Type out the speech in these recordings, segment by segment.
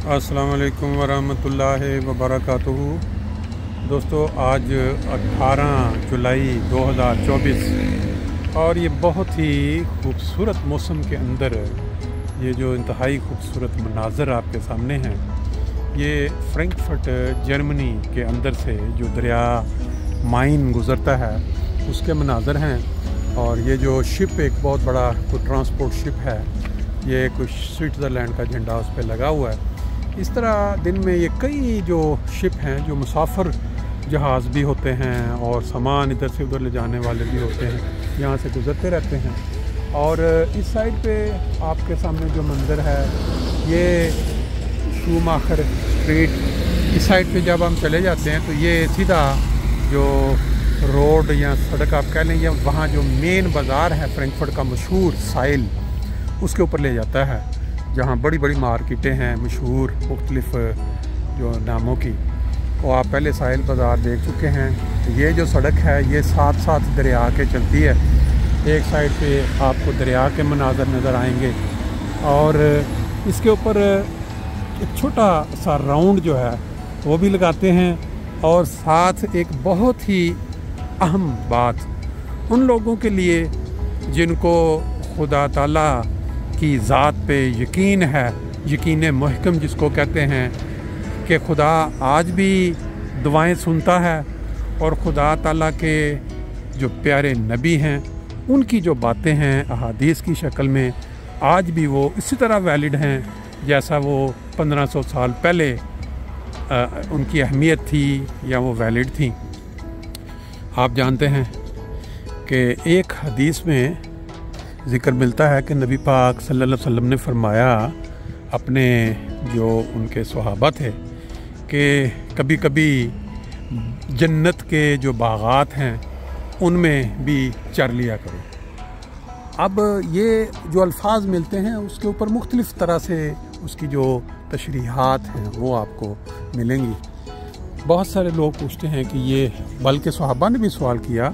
अस्सलाम वालेकुम वरहमतुल्लाहि वबरकातुहू। दोस्तों, आज 18 जुलाई 2024 और ये बहुत ही खूबसूरत मौसम के अंदर ये जो इंतहाई खूबसूरत मनाज़र आपके सामने हैं, ये फ्रैंकफर्ट जर्मनी के अंदर से जो दरिया माइन गुज़रता है उसके मनाज़र हैं। और ये जो शिप एक बहुत बड़ा कोई ट्रांसपोर्ट शिप है, ये कुछ स्विट्ज़रलैंड का झंडा उस पर लगा हुआ है। इस तरह दिन में ये कई जो शिप हैं जो मुसाफिर जहाज़ भी होते हैं और सामान इधर से उधर ले जाने वाले भी होते हैं, यहाँ से गुज़रते रहते हैं। और इस साइड पे आपके सामने जो मंज़र है ये शूमाखर स्ट्रीट, इस साइड पे जब हम चले जाते हैं तो ये सीधा जो रोड या सड़क आप कह लें, या वहाँ जो मेन बाज़ार है फ्रैंकफर्ट का मशहूर साइल, उसके ऊपर ले जाता है, जहाँ बड़ी बड़ी मार्केटें हैं मशहूर मुख्तलिफ़ जो नामों की। वो आप पहले साहिल बाज़ार देख चुके हैं। ये जो सड़क है ये साथ साथ दरिया के चलती है। एक साइड पे आपको दरिया के मनाज़र नज़र आएंगे और इसके ऊपर एक छोटा सा राउंड जो है वो भी लगाते हैं। और साथ एक बहुत ही अहम बात उन लोगों के लिए जिनको खुदा ताला की ज़ात पे यकीन है, यकीन मुहकम जिसको कहते हैं कि खुदा आज भी दुआएं सुनता है और खुदा ताला के जो प्यारे नबी हैं उनकी जो बातें हैं अहादीस की शक्ल में आज भी वो इसी तरह वैलिड हैं जैसा वो 1500 साल पहले उनकी अहमियत थी या वो वैलिड थी। आप जानते हैं कि एक हदीस में ज़िक्र मिलता है कि नबी पाक सल्लल्लाहु अलैहि वसल्लम ने फरमाया अपने जो उनके सहाबा थे कि कभी कभी जन्नत के जो बागात हैं उनमें भी चर लिया करो। अब ये जो अल्फाज मिलते हैं उसके ऊपर मुख्तलिफ़ तरह से उसकी जो तशरीहात हैं वो आपको मिलेंगी। बहुत सारे लोग पूछते हैं कि ये, बल्कि सहाबा ने भी सवाल किया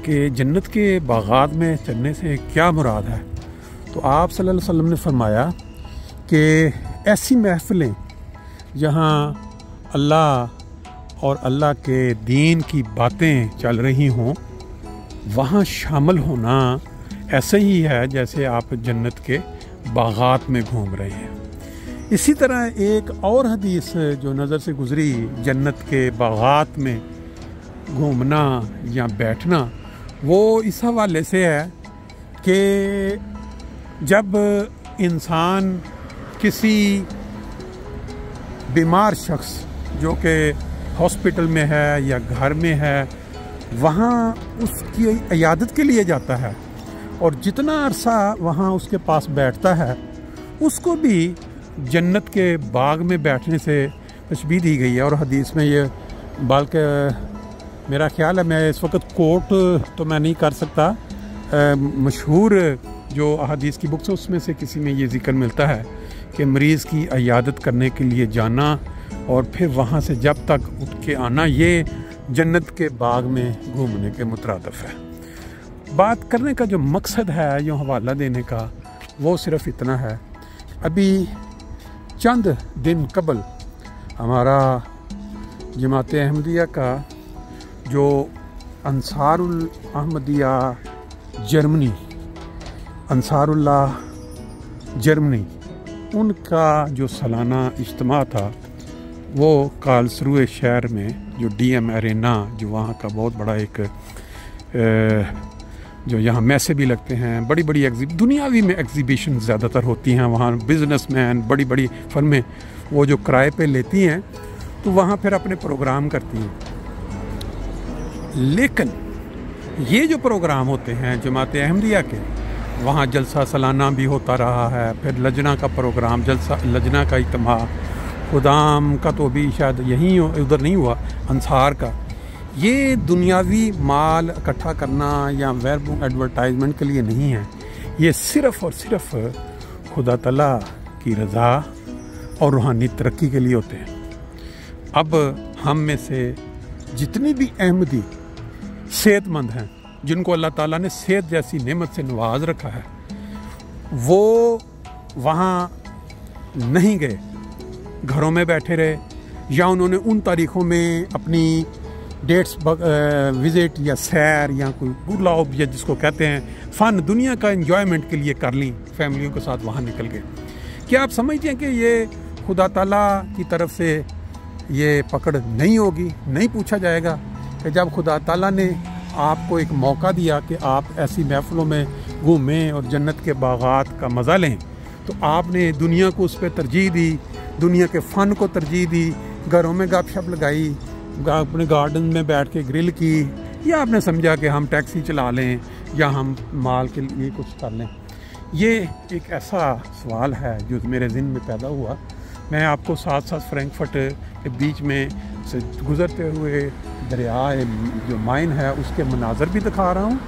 कि जन्नत के बागात में चलने से क्या मुराद है। तो आप सल्लल्लाहु अलैहि वसल्लम ने फरमाया कि ऐसी महफ़िलें जहाँ अल्लाह और अल्लाह के दीन की बातें चल रही हों, वहाँ शामिल होना ऐसे ही है जैसे आप जन्नत के बागात में घूम रहे हैं। इसी तरह एक और हदीस जो नज़र से गुज़री, जन्नत के बागात में घूमना या बैठना, वो इस हवाले से है कि जब इंसान किसी बीमार शख्स जो कि हॉस्पिटल में है या घर में है, वहाँ उसकी इयादत के लिए जाता है और जितना अरसा वहाँ उसके पास बैठता है उसको भी जन्नत के बाग में बैठने से तशबीह दी गई है। और हदीस में ये, बल्कि मेरा ख्याल है, मैं इस वक्त कोट तो मैं नहीं कर सकता, मशहूर जो अहादीस की बुक्स है उसमें से किसी में ये ज़िक्र मिलता है कि मरीज़ की इयादत करने के लिए जाना और फिर वहाँ से जब तक उठ के आना, ये जन्नत के बाग में घूमने के मुतरादिफ है। बात करने का जो मकसद है, जो हवाला देने का, वो सिर्फ़ इतना है। अभी चंद दिन कबल हमारा जमात अहमदिया का जो Ansarul Ahmadiyya Germany, Ansarullah Germany, उनका जो सालाना इज्तिमा था वो कार्लसरूहे शहर में जो डीएम एरेना, जो वहाँ का बहुत बड़ा एक जो यहाँ मैसे भी लगते हैं, बड़ी बड़ी दुनियावी में एग्जीबिशन ज़्यादातर होती हैं वहाँ। बिजनेसमैन, बड़ी बड़ी फर्में वो जो किराए पे लेती हैं तो वहाँ फिर अपने प्रोग्राम करती हैं। लेकिन ये जो प्रोग्राम होते हैं जमात अहमदिया के, वहाँ जलसा सालाना भी होता रहा है, फिर लजना का प्रोग्राम, जलसा लजना का इज्तिमा, खुदाम का तो भी शायद यहीं उधर नहीं हुआ, अंसार का। ये दुनियावी माल इकट्ठा करना या वेब एडवर्टाइजमेंट के लिए नहीं है, ये सिर्फ़ और सिर्फ खुदा तआला की रज़ा और रूहानी तरक्की के लिए होते हैं। अब हम में से जितनी भी अहमदी सेहतमंद हैं, जिनको अल्लाह ताला ने सेहत जैसी नेमत से नवाज रखा है, वो वहाँ नहीं गए घरों में बैठे रहे, या उन्होंने उन तारीख़ों में अपनी डेट्स विज़िट या सैर या कोई बुलाओ या जिसको कहते हैं फ़न, दुनिया का एंजॉयमेंट के लिए कर ली, फैमिलियों के साथ वहाँ निकल गए। क्या आप समझते हैं कि ये खुदा ताला की तरफ से ये पकड़ नहीं होगी? नहीं पूछा जाएगा कि जब खुदा ताला ने आपको एक मौका दिया कि आप ऐसी महफ़िलों में घूमें और जन्नत के बागात का मज़ा लें, तो आपने दुनिया को उस पर तरजीह दी, दुनिया के फ़न को तरजीह दी, घरों में गपशप लगाई, अपने गार्डन में बैठ के ग्रिल की, या आपने समझा कि हम टैक्सी चला लें या हम माल के लिए कुछ कर लें। ये एक ऐसा सवाल है जो मेरे ज़हन में पैदा हुआ। मैं आपको साथ साथ फ्रैंकफर्ट के बीच में से गुज़रते हुए दरिया जो माइन है उसके मनाज़र भी दिखा रहा हूँ,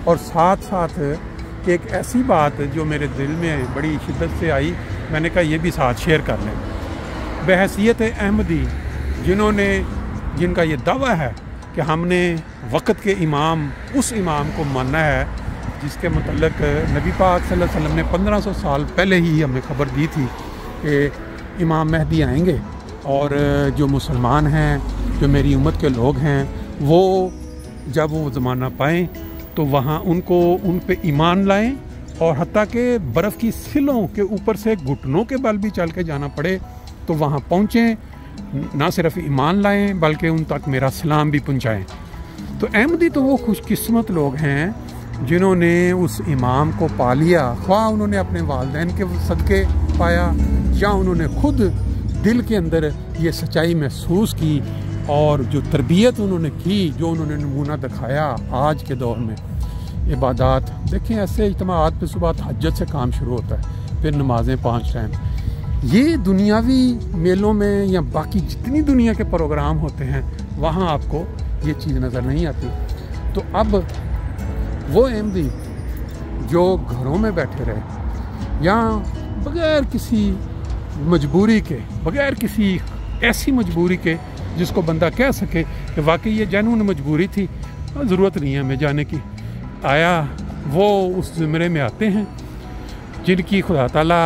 और साथ साथ एक ऐसी बात जो मेरे दिल में बड़ी शिद्दत से आई, मैंने कहा ये भी साथ शेयर कर लें। बहैसियत अहमदी जिनका ये दावा है कि हमने वक़्त के इमाम उस इमाम को मानना है जिसके मुतल्लिक़ नबी पाक सल्लल्लाहु अलैहि वसल्लम ने 1500 साल पहले ही हमें खबर दी थी कि इमाम मेहदी आएंगे, और जो मुसलमान हैं, जो मेरी उम्मत के लोग हैं, वो जब वो ज़माना पाएँ तो वहाँ उन पे ईमान लाएं, और हत्ता कि बर्फ़ की सिलों के ऊपर से घुटनों के बल भी चल के जाना पड़े तो वहाँ पहुँचें, ना सिर्फ ईमान लाएं बल्कि उन तक मेरा सलाम भी पहुँचाएँ। तो अहमदी तो वो खुशकिस्मत लोग हैं जिन्होंने उस इमाम को पा लिया, ख्वाह उन्होंने अपने वालिदैन के सदक़े पाया या उन्होंने खुद दिल के अंदर ये सच्चाई महसूस की, और जो तरबियत उन्होंने की, जो उन्होंने नमूना दिखाया आज के दौर में। इबादत देखें, ऐसे इज्तिमाआत पे सुबह तहज्जुद से काम शुरू होता है, फिर नमाज़ें 5 टाइम। ये दुनियावी मेलों में या बाकी जितनी दुनिया के प्रोग्राम होते हैं वहाँ आपको ये चीज़ नज़र नहीं आती। तो अब वो अहमदी जो घरों में बैठे रहे या बग़ैर किसी मजबूरी के, बग़ैर किसी ऐसी मजबूरी के जिसको बंदा कह सके कि वाकई ये जेन्युइन मजबूरी थी, ज़रूरत नहीं है हमें जाने की, आया वो उस ज़ुमरे में आते हैं जिनकी खुदा ताला।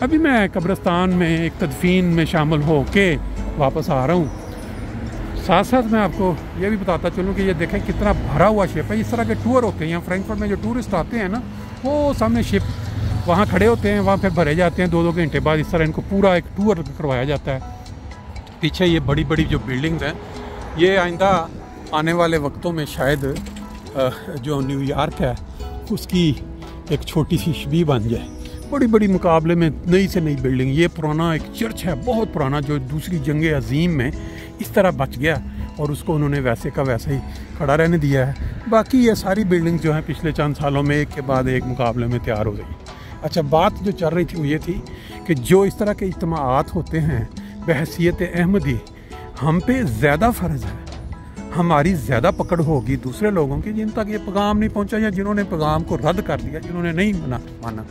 अभी मैं कब्रिस्तान में एक तदफीन में शामिल हो के वापस आ रहा हूँ। साथ साथ मैं आपको ये भी बताता चलूँ कि ये देखें कितना भरा हुआ शिप है। इस तरह के टूर होते हैं यहाँ फ्रैंकफर्ट में, जो टूरिस्ट आते हैं ना, वो सामने शिप वहाँ खड़े होते हैं, वहाँ फिर भरे जाते हैं 2-2 घंटे बाद। इस तरह इनको पूरा एक टूर करवाया जाता है। पीछे ये बड़ी बड़ी जो बिल्डिंग्स हैं, ये आइंदा आने वाले वक्तों में शायद जो न्यूयॉर्क है उसकी एक छोटी सी शबीह बन जाए। बड़ी बड़ी मुकाबले में नई से नई बिल्डिंग। ये पुराना एक चर्च है, बहुत पुराना, जो दूसरी जंग अजीम में इस तरह बच गया और उसको उन्होंने वैसे का वैसे ही खड़ा रहने दिया है। बाकी ये सारी बिल्डिंग जो हैं पिछले चंद सालों में एक के बाद एक मुकाबले में तैयार हो गई। अच्छा, बात जो चल रही थी वो ये थी कि जो इस तरह के इज्तिमाआत होते हैं बहैसियत अहमदी, हम पे ज़्यादा फ़र्ज़ है, हमारी ज़्यादा पकड़ होगी दूसरे लोगों की जिन तक ये पैगाम नहीं पहुंचा, या जिन्होंने पैगाम को रद्द कर दिया, जिन्होंने नहीं माना।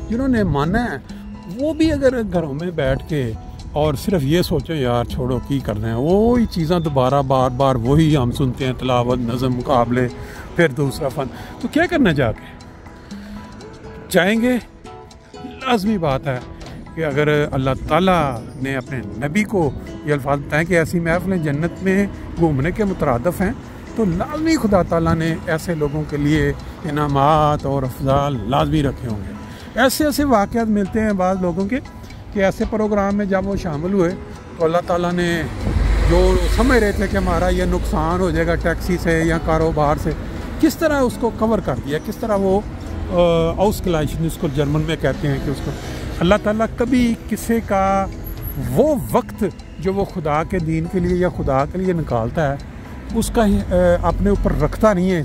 जिन्होंने माना है वो भी अगर घरों में बैठ के और सिर्फ ये सोचो यार छोड़ो की करना है, वही चीज़ें दोबारा बार बार वही हम सुनते हैं, तिलावत, नज़म, मुकाबले, फिर दूसरा फ़न, तो क्या करना जाके जाएंगे। लाज़मी बात है कि अगर अल्लाह ताला ने अपने नबी को ये अल्फाज बताएं कि ऐसी महफ़िलें जन्नत में घूमने के मुतरादफ़ हैं, तो लाज़मी खुदा ताला ने ऐसे लोगों के लिए इनामात और अफ़ज़ाल लाज़मी रखे होंगे। ऐसे ऐसे वाक़यात मिलते हैं बाद लोगों के कि ऐसे प्रोग्राम में जब वो शामिल हुए तो अल्लाह ताला ने जो समझ रहे थे कि हमारा ये नुकसान हो जाएगा टैक्सी से या कारोबार से, किस तरह उसको कवर कर दिया, किस तरह वो आउसग्लाइशन उसको जर्मन में कहते हैं कि उसको अल्लाह ताला कभी किसी का वो वक्त जो वो खुदा के दीन के लिए या खुदा के लिए निकालता है उसका अपने ऊपर रखता नहीं है,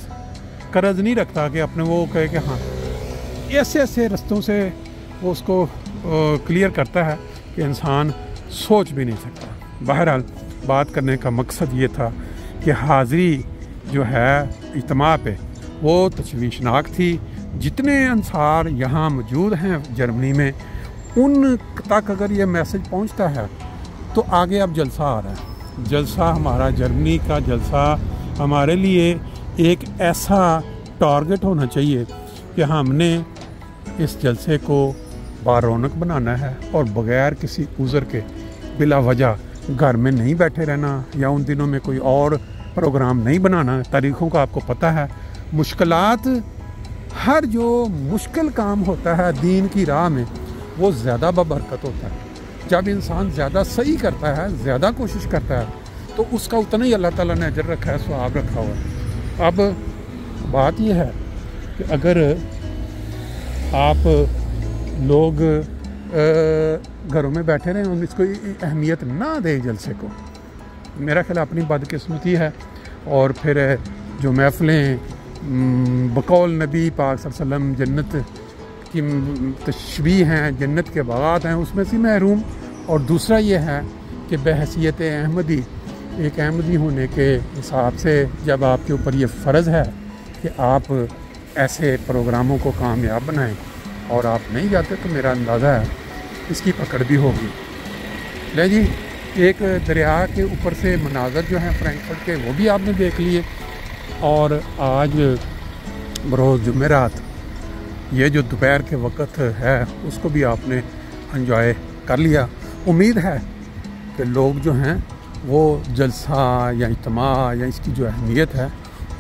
कर्ज नहीं रखता कि अपने वो कहे कि हाँ, ऐसे ऐसे रस्तों से वो उसको क्लियर करता है कि इंसान सोच भी नहीं सकता। बहरहाल बात करने का मकसद ये था कि हाज़री जो है इज्तिमा पे वो तशवीशनाक थी। जितने अंसार यहाँ मौजूद हैं जर्मनी में, उन तक अगर ये मैसेज पहुँचता है तो आगे अब जलसा आ रहा है। जलसा हमारा, जर्मनी का जलसा हमारे लिए एक ऐसा टारगेट होना चाहिए कि हमने इस जलसे को बारौनक बनाना है और बग़ैर किसी उज़र के बिला वजह घर में नहीं बैठे रहना या उन दिनों में कोई और प्रोग्राम नहीं बनाना। तारीख़ों का आपको पता है। मुश्किलात, हर जो मुश्किल काम होता है दीन की राह में वो ज़्यादा बबरकत होता है। जब इंसान ज़्यादा सही करता है, ज़्यादा कोशिश करता है, तो उसका उतना ही अल्लाह ताला ने अजर रखा है, सवाब रखा हुआ है। अब बात यह है कि अगर आप लोग घरों में बैठे रहें और इसको अहमियत ना दें जलसे को, मेरा ख्याल अपनी बदकिस्मती है। और फिर जो महफ़िलें बकौल नबी पाक सल्लल्लाहु अलैहि वसल्लम जन्नत की तशबीह हैं, जन्नत के बागात हैं, उसमें से महरूम। और दूसरा ये है कि बहैसियत अहमदी, एक अहमदी होने के हिसाब से जब आपके ऊपर ये फ़र्ज़ है कि आप ऐसे प्रोग्रामों को कामयाब बनाएं और आप नहीं जाते, तो मेरा अंदाज़ा है इसकी पकड़ भी होगी। ले जी, एक दरिया के ऊपर से मनाज़र जो हैं फ्रैंकफर्ट के, वो भी आपने देख लिए। और आज बरोज़ जुमेरात, ये जो दोपहर के वक़्त है उसको भी आपने एंजॉय कर लिया। उम्मीद है कि लोग जो हैं वो जलसा या इज्तिमा या इसकी जो अहमियत है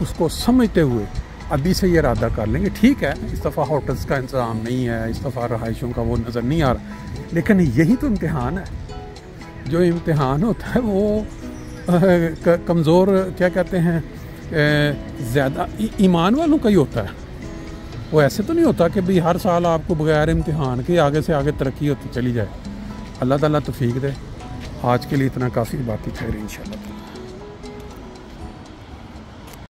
उसको समझते हुए अभी से ये इरादा कर लेंगे। ठीक है, इस दफ़ा होटल्स का इंतज़ाम नहीं है, इस दफ़ा रहाइशों का वो नज़र नहीं आ रहा, लेकिन यही तो इम्तिहान है। जो इम्तिहान होता है वो कमज़ोर, क्या कहते हैं, ज़्यादा ईमान वालों का ही होता है। वो ऐसे तो नहीं होता कि भाई हर साल आपको बगैर इम्तिहान के आगे से आगे तरक्की होती चली जाए। अल्लाह ताला तौफीक दे। आज के लिए इतना काफ़ी, बाकी खैर इंशाअल्लाह।